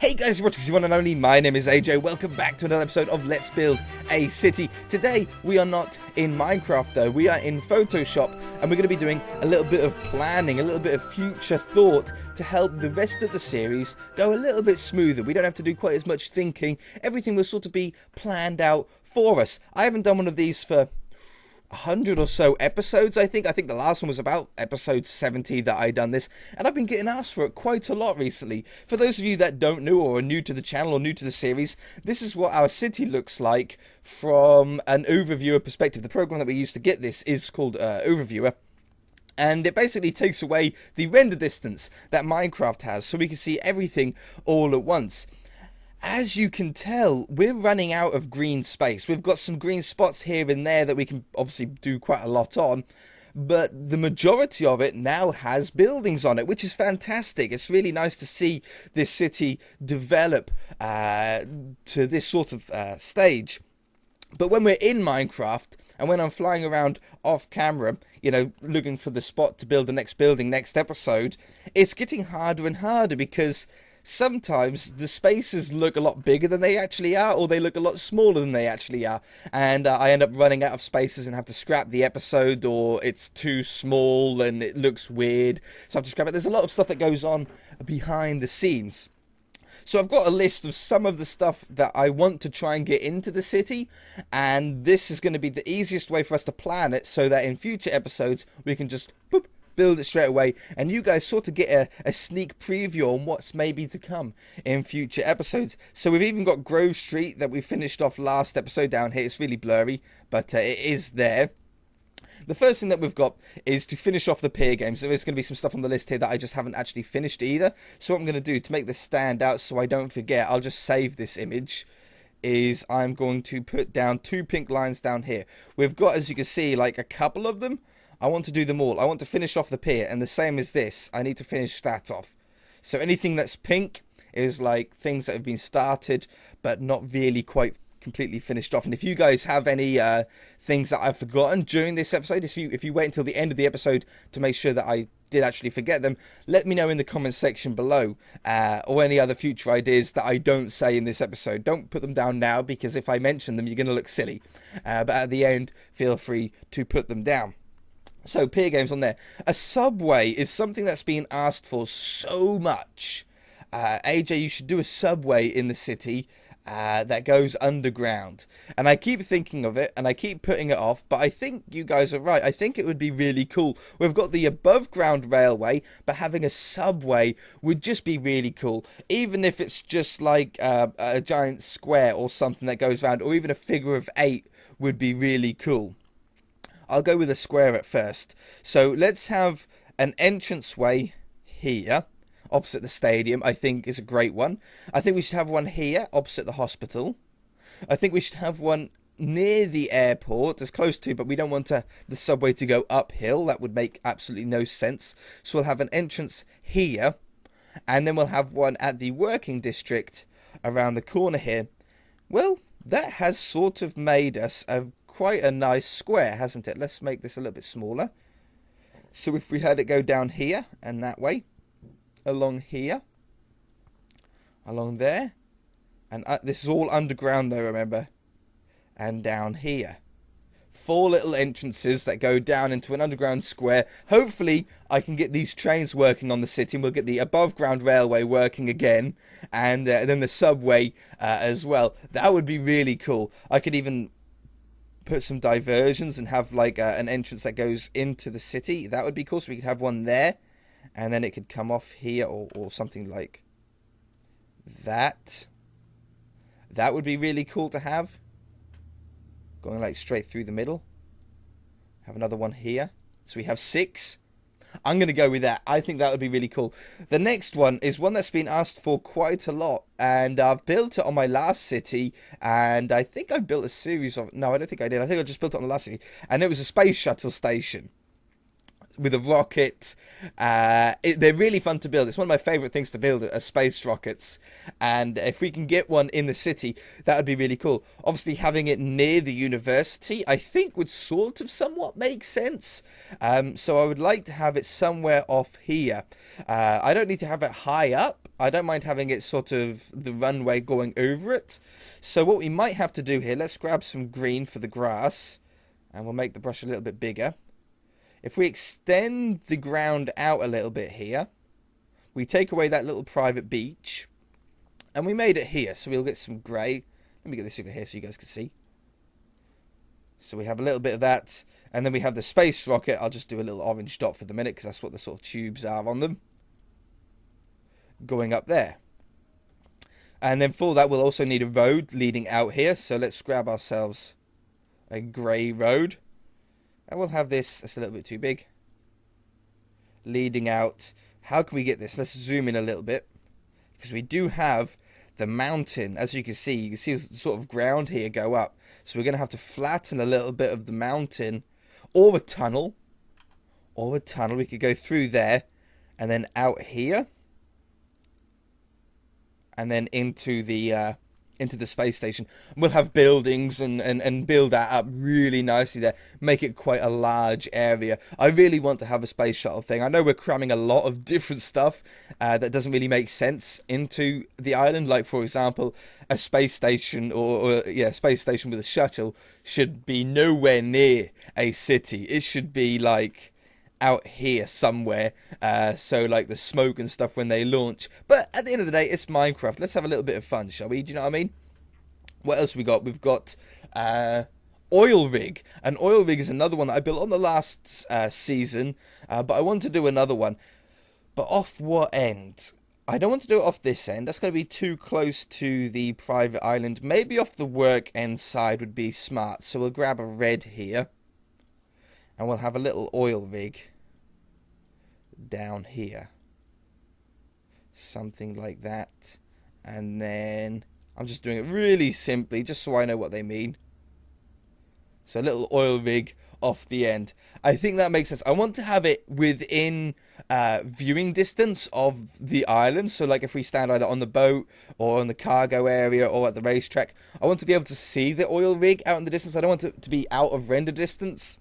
Hey guys, you're watching the one and only. My name is AJ. Welcome back to another episode of Let's Build a City. Today, we are not in Minecraft though. We are in Photoshop and we're going to be doing a little bit of planning, a little bit of future thought to help the rest of the series go a little bit smoother. We don't have to do quite as much thinking. Everything will sort of be planned out for us. I haven't done one of these for 100 or so episodes. I think the last one was about episode 70 that I done this, and I've been getting asked for it quite a lot recently. For those of you that don't know or are new to the channel or new to the series, this is what our city looks like from an overviewer perspective. The program that we use to get this is called Overviewer, and it basically takes away the render distance that Minecraft has, so we can see everything all at once. As you can tell, we're running out of green space. We've got some green spots here and there that we can obviously do quite a lot on, but the majority of it now has buildings on it, which is fantastic. It's really nice to see this city develop to this sort of stage. But when we're in Minecraft, and when I'm flying around off camera, you know, looking for the spot to build the next building next episode, it's getting harder and harder because sometimes the spaces look a lot bigger than they actually are, or they look a lot smaller than they actually are, and I end up running out of spaces and have to scrap the episode, or it's too small and it looks weird, so I have to scrap it. There's a lot of stuff that goes on behind the scenes. So I've got a list of some of the stuff that I want to try and get into the city, and this is going to be the easiest way for us to plan it so that in future episodes we can just boop, build it straight away, and you guys sort of get a sneak preview on what's maybe to come in future episodes. So we've even got Grove Street that we finished off last episode down here. It's really blurry, but it is there. The first thing that we've got is to finish off the pier games. There is going to be some stuff on the list here that I just haven't actually finished either. So what I'm going to do to make this stand out so I don't forget, I'll just save this image, is I'm going to put down 2 pink lines down here. We've got, as you can see, like a couple of them. I want to do them all. I want to finish off the pier, and the same as this, I need to finish that off. So anything that's pink is like things that have been started but not really quite completely finished off. And if you guys have any things that I've forgotten during this episode, if you wait until the end of the episode to make sure that I did actually forget them, let me know in the comment section below, or any other future ideas that I don't say in this episode. Don't put them down now, because if I mention them you're going to look silly, but at the end feel free to put them down. So, pier games on there. A subway is something that's been asked for so much. AJ, you should do a subway in the city that goes underground. And I keep thinking of it, and I keep putting it off, but I think you guys are right. I think it would be really cool. We've got the above ground railway, but having a subway would just be really cool. Even if it's just like a giant square or something that goes around, or even a figure of 8 would be really cool. I'll go with a square at first. So let's have an entranceway here, opposite the stadium. I think is a great one. I think we should have one here, opposite the hospital. I think we should have one near the airport, as close to, but we don't want the subway to go uphill. That would make absolutely no sense. So we'll have an entrance here, and then we'll have one at the working district around the corner here. Well, that has sort of made us quite a nice square, hasn't it? Let's make this a little bit smaller. So if we had it go down here and that way, along here, along there, and this is all underground though, remember, and down here. 4 little entrances that go down into an underground square. Hopefully I can get these trains working on the city, and we'll get the above ground railway working again, and then the subway as well. That would be really cool. I could even put some diversions and have like an entrance that goes into the city. That would be cool. So we could have one there, and then it could come off here, or something like that. That would be really cool to have, going like straight through the middle. Have another one here, so we have 6. I'm going to go with that. I think that would be really cool. The next one is one that's been asked for quite a lot, and I've built it on my last city, and I think I built a series of... No, I don't think I did. I think I just built it on the last city, and it was a space shuttle station. with a rocket. They're really fun to build. It's one of my favorite things to build are space rockets. And if we can get one in the city, that would be really cool. Obviously, having it near the university, I think would sort of somewhat make sense. So I would like to have it somewhere off here. I don't need to have it high up. I don't mind having it sort of the runway going over it. So what we might have to do here, let's grab some green for the grass. And we'll make the brush a little bit bigger. If we extend the ground out a little bit here, we take away that little private beach. And we made it here, so we'll get some grey. Let me get this over here so you guys can see. So we have a little bit of that. And then we have the space rocket. I'll just do a little orange dot for the minute, because that's what the sort of tubes are on them. Going up there. And then for that, we'll also need a road leading out here. So let's grab ourselves a grey road. And we'll have this, that's a little bit too big. Leading out. How can we get this? Let's zoom in a little bit. Because we do have the mountain. As you can see the sort of ground here go up. So we're going to have to flatten a little bit of the mountain. Or a tunnel. We could go through there. And then out here. And then into the space station. We'll have buildings and build that up really nicely there. Make it quite a large area. I really want to have a space shuttle thing. I know we're cramming a lot of different stuff that doesn't really make sense into the island. Like, for example, a space station or space station with a shuttle should be nowhere near a city. It should be like out here somewhere, so like the smoke and stuff when they launch. But at the end of the day, it's Minecraft. Let's have a little bit of fun, shall we? Do you know what I mean? What else we got? We've got oil rig. An oil rig is another one that I built on the last season, but I want to do another one. But off what end? I don't want to do it off this end. That's going to be too close to the private island. Maybe off the work end side would be smart. So we'll grab a red here. And we'll have a little oil rig down here. Something like that. And then I'm just doing it really simply, just so I know what they mean. So a little oil rig off the end. I think that makes sense. I want to have it within viewing distance of the island. So like if we stand either on the boat or on the cargo area or at the racetrack, I want to be able to see the oil rig out in the distance. I don't want it to be out of render distance.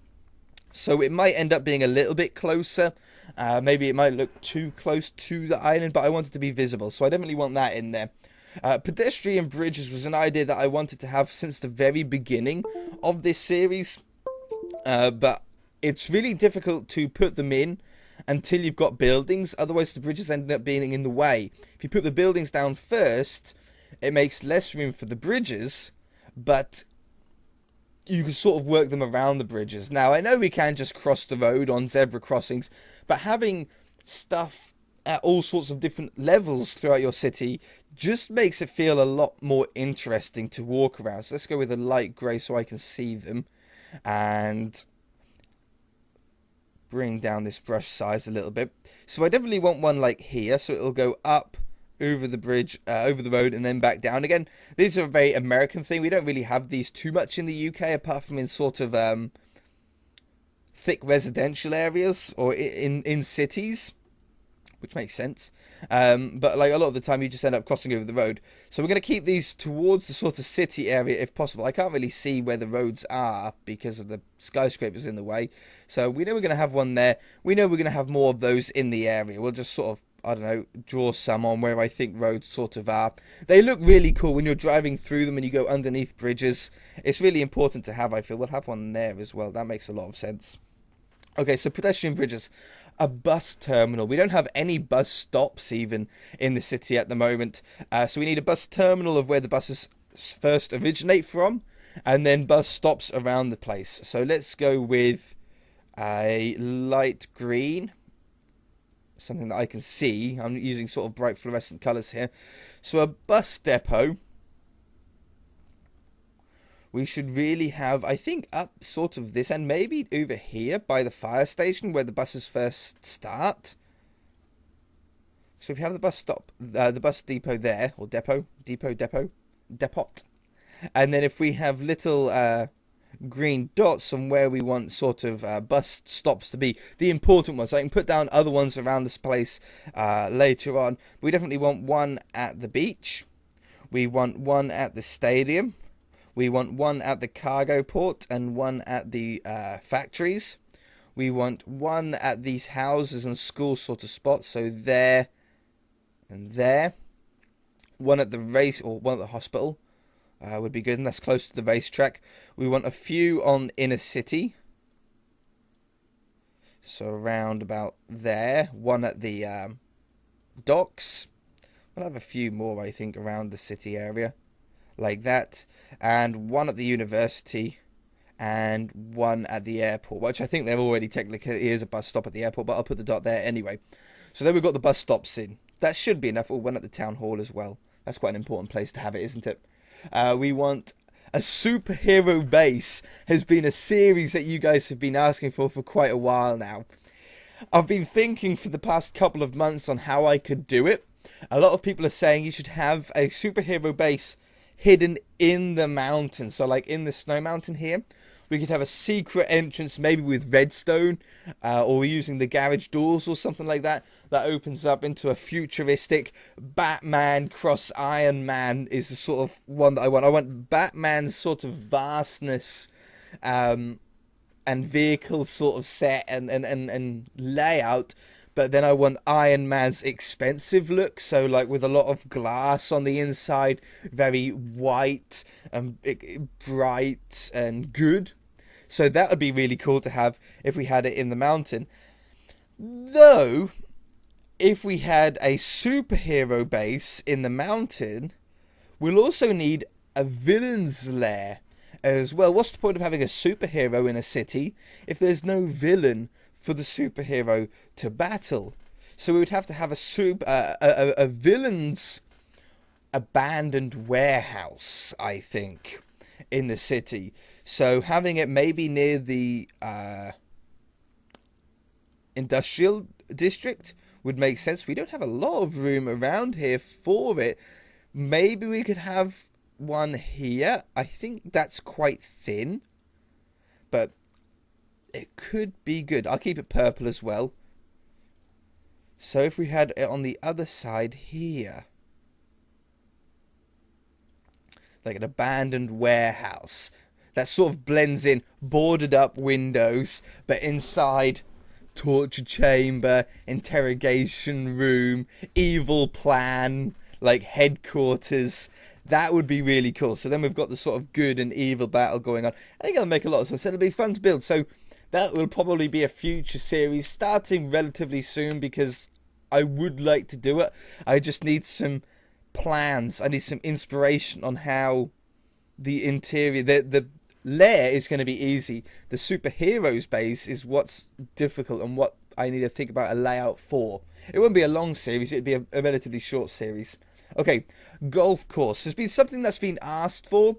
So it might end up being a little bit closer. Maybe it might look too close to the island, but I want it to be visible. So I definitely want that in there. Pedestrian Bridges was an idea that I wanted to have since the very beginning of this series. But it's really difficult to put them in until you've got buildings. Otherwise, the bridges end up being in the way. If you put the buildings down first, it makes less room for the bridges, but you can sort of work them around the bridges. Now, I know we can just cross the road on zebra crossings, but having stuff at all sorts of different levels throughout your city just makes it feel a lot more interesting to walk around. So let's go with a light grey so I can see them. And bring down this brush size a little bit. So I definitely want one like here, so it'll go up over the bridge, over the road, and then back down again. These are a very American thing. We don't really have these too much in the UK, apart from in sort of thick residential areas or in cities, which makes sense. But like a lot of the time, you just end up crossing over the road. So we're going to keep these towards the sort of city area if possible. I can't really see where the roads are because of the skyscrapers in the way. So we know we're going to have one there. We know we're going to have more of those in the area. We'll just sort of, I don't know, draw some on where I think roads sort of are. They look really cool when you're driving through them and you go underneath bridges. It's really important to have, I feel. We'll have one there as well. That makes a lot of sense. Okay, so pedestrian bridges. A bus terminal. We don't have any bus stops even in the city at the moment. So we need a bus terminal of where the buses first originate from. And then bus stops around the place. So let's go with a light green. Something that I can see. I'm using sort of bright fluorescent colours here. So a bus depot. We should really have, I think, up sort of this end. Maybe over here by the fire station where the buses first start. So if you have the bus stop, the bus depot there. Or depot. And then if we have little green dots on where we want sort of bus stops to be, the important ones. I can put down other ones around this place later on. We definitely want one at the beach. We want one at the stadium. We want one at the cargo port and one at the factories. We want one at these houses and school sort of spots, so there and there. One at the race, or one at the hospital. Would be good, and that's close to the racetrack. We want a few on inner city. So around about there. One at the docks. We'll have a few more, I think, around the city area. Like that. And one at the university. And one at the airport. Which I think there already technically is a bus stop at the airport, but I'll put the dot there anyway. So then we've got the bus stops in. That should be enough. Or one at the town hall as well. That's quite an important place to have it, isn't it? We want a superhero base. Has been a series that you guys have been asking for quite a while now. I've been thinking for the past couple of months on how I could do it. A lot of people are saying you should have a superhero base hidden in the mountain. So like in the snow mountain here, we could have a secret entrance, maybe with redstone, or using the garage doors or something like that. That opens up into a futuristic Batman cross Iron Man is the sort of one that I want. I want Batman's sort of vastness and vehicle sort of set and layout. But then I want Iron Man's expensive look. So like with a lot of glass on the inside. Very white and bright and good. So that would be really cool to have if we had it in the mountain. Though, if we had a superhero base in the mountain, we'll also need a villain's lair as well. What's the point of having a superhero in a city if there's no villain for the superhero to battle? So we would have to have a villain's abandoned warehouse, I think, in the city. So having it maybe near the industrial district would make sense. We don't have a lot of room around here for it. Maybe we could have one here. I think that's quite thin, but it could be good. I'll keep it purple as well. So if we had it on the other side here, like an abandoned warehouse that sort of blends in, boarded up windows, but inside torture chamber, interrogation room, evil plan, like headquarters. That would be really cool. So then we've got the sort of good and evil battle going on. I think it'll make a lot of sense. It'll be fun to build. So that will probably be a future series starting relatively soon, because I would like to do it. I just need some plans. I need some inspiration on how the interior, the lair is going to be easy. The superheroes base is what's difficult and what I need to think about a layout for. It won't be a long series. It'd be a relatively short series. Okay, golf course has been something that's been asked for,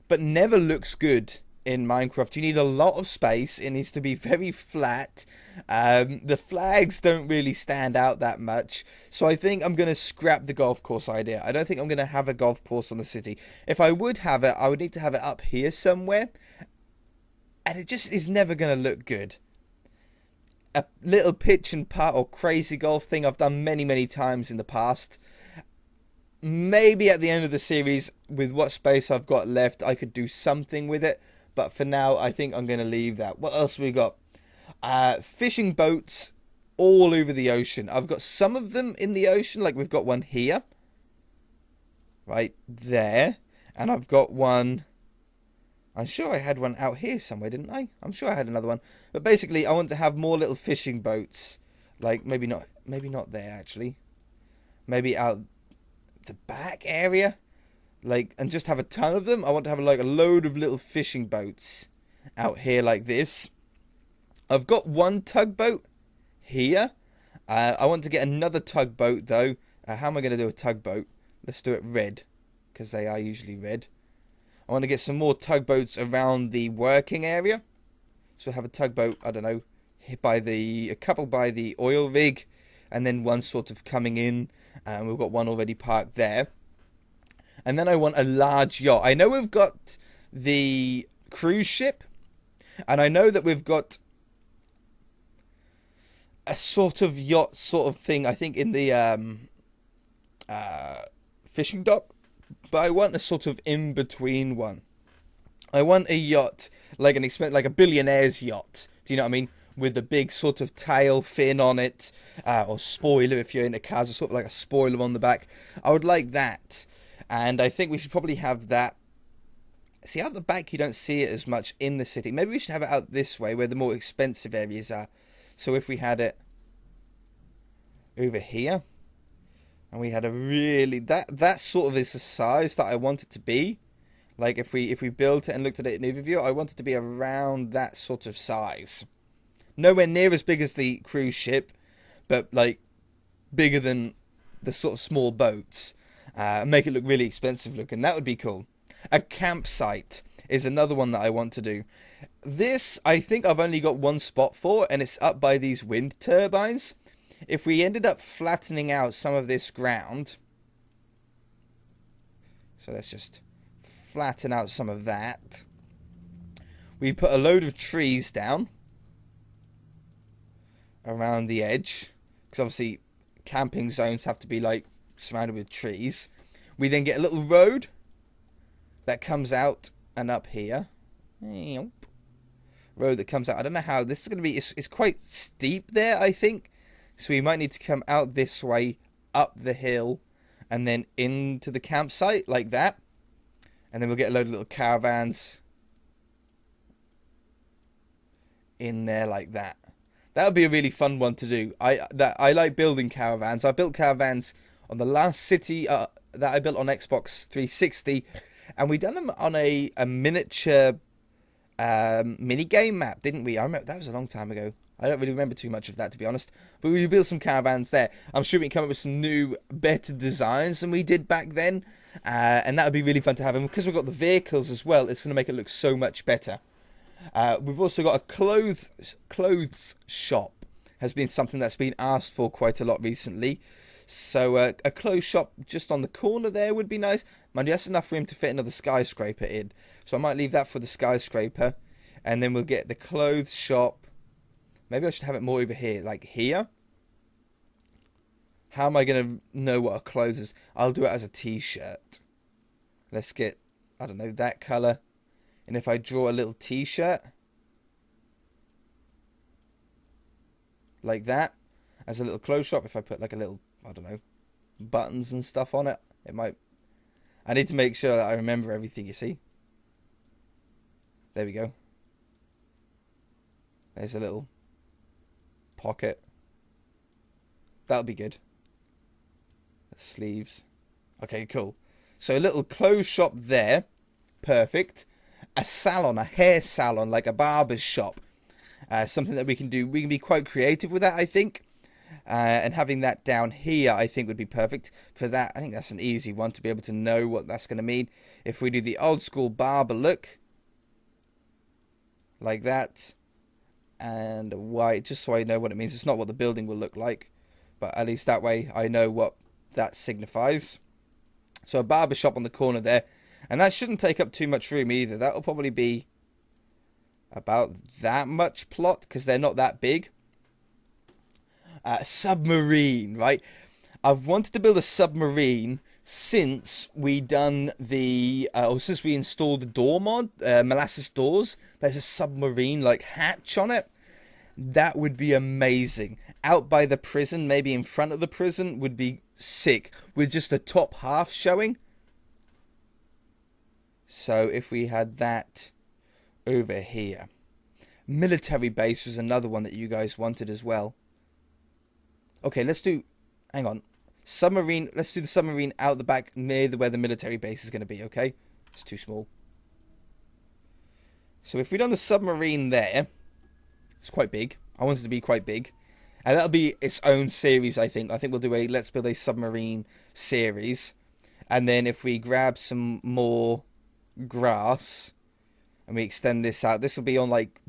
but never looks good in Minecraft. You need a lot of space. It needs to be very flat. The flags don't really stand out that much. So I think I'm going to scrap the golf course idea. I don't think I'm going to have a golf course on the city. If I would have it, I would need to have it up here somewhere. And it just is never going to look good. A little pitch and putt or crazy golf thing I've done many, many times in the past. Maybe at the end of the series, with what space I've got left, I could do something with it. But for now, I think I'm going to leave that. What else we got? Fishing boats all over the ocean. I've got some of them in the ocean. Like we've got one here. Right there. And I've got one. I'm sure I had one out here somewhere, didn't I? I'm sure I had another one. But basically, I want to have more little fishing boats. Like maybe not there actually. Maybe out the back area. Like, and just have a ton of them. I want to have like a load of little fishing boats out here like this. I've got one tugboat here. I want to get another tugboat though. How am I going to do a tugboat? Let's do it red, because they are usually red. I want to get some more tugboats around the working area. So have a tugboat, I don't know, a couple by the oil rig, and then one sort of coming in. And we've got one already parked there. And then I want a large yacht. I know we've got the cruise ship. And I know that we've got a sort of yacht sort of thing, I think, in the fishing dock. But I want a sort of in-between one. I want a yacht, like a billionaire's yacht. Do you know what I mean? With the big sort of tail fin on it, or spoiler if you're into cars, sort of like a spoiler on the back. I would like that, and I think we should probably have that. See, out the back you don't see it as much in the city. Maybe we should have it out this way, where the more expensive areas are. So if we had it over here, and we had a really that sort of is the size that I want it to be. Like if we built it and looked at it in overview, I want it to be around that sort of size. Nowhere near as big as the cruise ship, but like bigger than the sort of small boats. Make it look really expensive looking. That would be cool. A campsite is another one that I want to do. This, I think I've only got one spot for, and it's up by these wind turbines. If we ended up flattening out some of this ground, so let's just flatten out some of that. We put a load of trees down around the edge, because obviously camping zones have to be like surrounded with trees. We then get a little road that comes out and up here. Road that comes out. I don't know how this is going to be. It's quite steep there, I think. So we might need to come out this way, up the hill, and then into the campsite like that. And then we'll get a load of little caravans in there like that. That would be a really fun one to do. I like building caravans. I built caravans on the last city that I built on Xbox 360. And we done them on a miniature mini game map, didn't we? I remember that was a long time ago. I don't really remember too much of that, to be honest. But we built some caravans there. I'm sure we can come up with some new, better designs than we did back then. And that would be really fun to have. And because we've got the vehicles as well, it's going to make it look so much better. We've also got a clothes shop. Has been something that's been asked for quite a lot recently. So a clothes shop just on the corner there would be nice. Mind you, that's enough room to fit another skyscraper in. So I might leave that for the skyscraper. And then we'll get the clothes shop. Maybe I should have it more over here, like here. How am I going to know what a clothes is? I'll do it as a t-shirt. Let's get, I don't know, that colour. And if I draw a little t-shirt, like that, as a little clothes shop, if I put like a little, I don't know, buttons and stuff on it, it might... I need to make sure that I remember everything, you see. There we go. There's a little pocket. That'll be good. The sleeves. Okay, cool. So a little clothes shop there. Perfect. A salon, a hair salon, like a barber's shop. Something that we can do. We can be quite creative with that, I think. And having that down here, I think, would be perfect for that. I think that's an easy one to be able to know what that's going to mean. If we do the old school barber look, like that, and white, just so I know what it means. It's not what the building will look like, but at least that way I know what that signifies. So a barber shop on the corner there, and that shouldn't take up too much room either. That will probably be about that much plot, because they're not that big. Submarine, right? I've wanted to build a submarine since we done the, or since we installed the door mod, molasses doors. There's a submarine like hatch on it. That would be amazing. Out by the prison, maybe in front of the prison, would be sick, with just the top half showing. So if we had that over here. Military base was another one that you guys wanted as well. Okay, let's do, hang on. Submarine, let's do the submarine out the back near where the military base is going to be, okay? It's too small. So if we done the submarine there, it's quite big. I want it to be quite big. And that'll be its own series, I think. I think we'll do a Let's Build a Submarine series. And then if we grab some more grass and we extend this out, this will be on like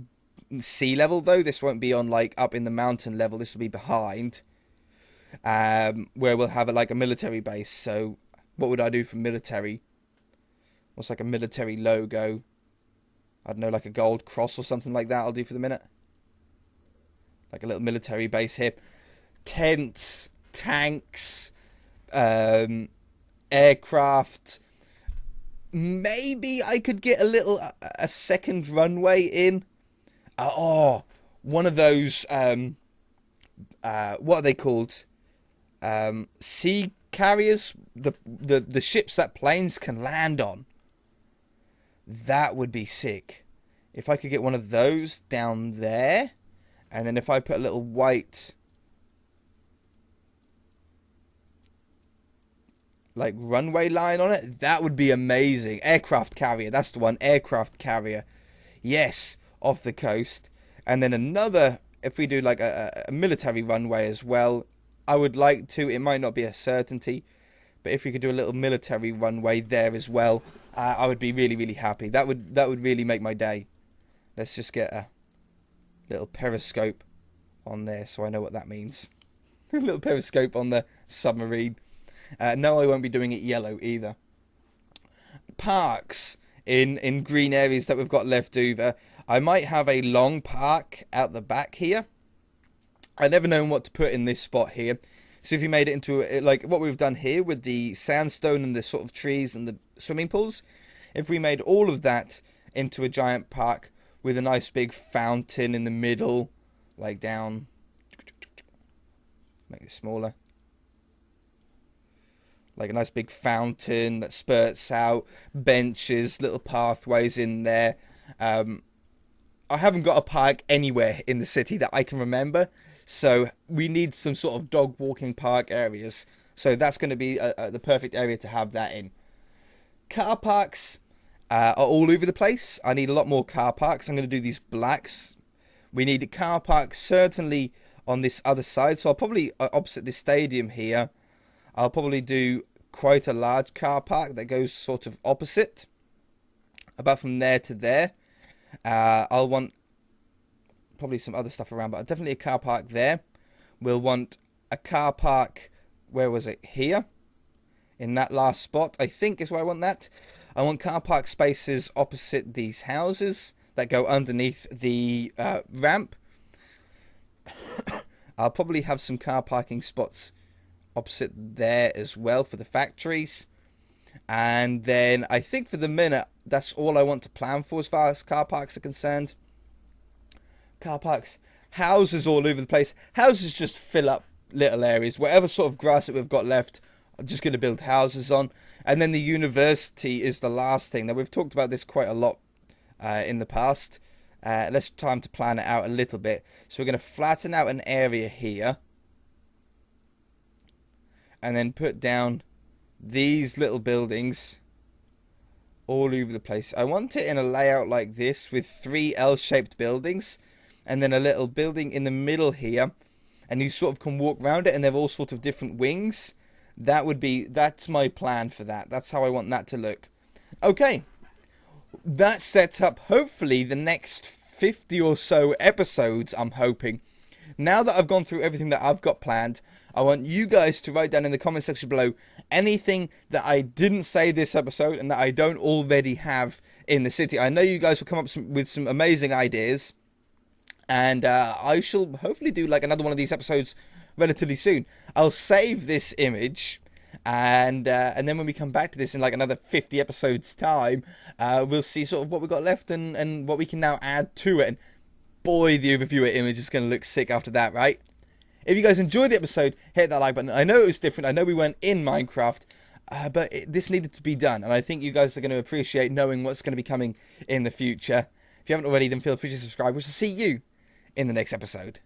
sea level though. This won't be on like up in the mountain level. This will be behind. Where we'll have like a military base. So what would I do for military? What's like a military logo? I don't know, like a gold cross or something like that I'll do for the minute. Like a little military base here. Tents, tanks, aircraft. Maybe I could get a second runway in. One of those, what are they called? Sea carriers, the ships that planes can land on. That would be sick. If I could get one of those down there, and then if I put a little white like runway line on it, that would be amazing. Aircraft carrier, that's the one. Aircraft carrier, yes, off the coast. And then another, if we do like a military runway as well, I would like to, it might not be a certainty, but if we could do a little military runway there as well, I would be really, really happy. That would really make my day. Let's just get a little periscope on there so I know what that means. A little periscope on the submarine. No, I won't be doing it yellow either. Parks in green areas that we've got left over. I might have a long park out the back here. I never known what to put in this spot here. So if you made it into, like what we've done here with the sandstone and the sort of trees and the swimming pools, if we made all of that into a giant park with a nice big fountain in the middle, like down, make it smaller, like a nice big fountain that spurts out, benches, little pathways in there. I haven't got a park anywhere in the city that I can remember, so we need some sort of dog walking park areas. So that's going to be the perfect area to have that in. Car parks are all over the place. I need a lot more car parks. I'm going to do these blacks. We need a car park certainly on this other side. So I'll probably, opposite this stadium here, I'll probably do quite a large car park that goes sort of opposite. About from there to there. I'll want probably some other stuff around, but definitely a car park there. We'll want a car park, where was it? Here. In that last spot, I think is where I want that. I want car park spaces opposite these houses that go underneath the ramp. I'll probably have some car parking spots opposite there as well for the factories. And then I think for the minute, that's all I want to plan for as far as car parks are concerned. Car parks, houses all over the place. Houses just fill up little areas. Whatever sort of grass that we've got left, I'm just going to build houses on. And then the university is the last thing. Now, we've talked about this quite a lot in the past. Let's time to plan it out a little bit. So we're going to flatten out an area here. And then put down these little buildings all over the place. I want it in a layout like this with 3 L-shaped buildings. And then a little building in the middle here. And you sort of can walk around it and they have all sorts of different wings. That's my plan for that. That's how I want that to look. Okay. That sets up, hopefully, the next 50 or so episodes, I'm hoping. Now that I've gone through everything that I've got planned, I want you guys to write down in the comment section below anything that I didn't say this episode and that I don't already have in the city. I know you guys will come up with some amazing ideas. And I shall hopefully do like another one of these episodes relatively soon. I'll save this image, and then when we come back to this in like another 50 episodes time, we'll see sort of what we've got left and what we can now add to it. And boy, the overviewer image is going to look sick after that, right? If you guys enjoyed the episode, hit that like button. I know it was different. I know we weren't in Minecraft, but this needed to be done. And I think you guys are going to appreciate knowing what's going to be coming in the future. If you haven't already, then feel free to subscribe. We'll see you in the next episode.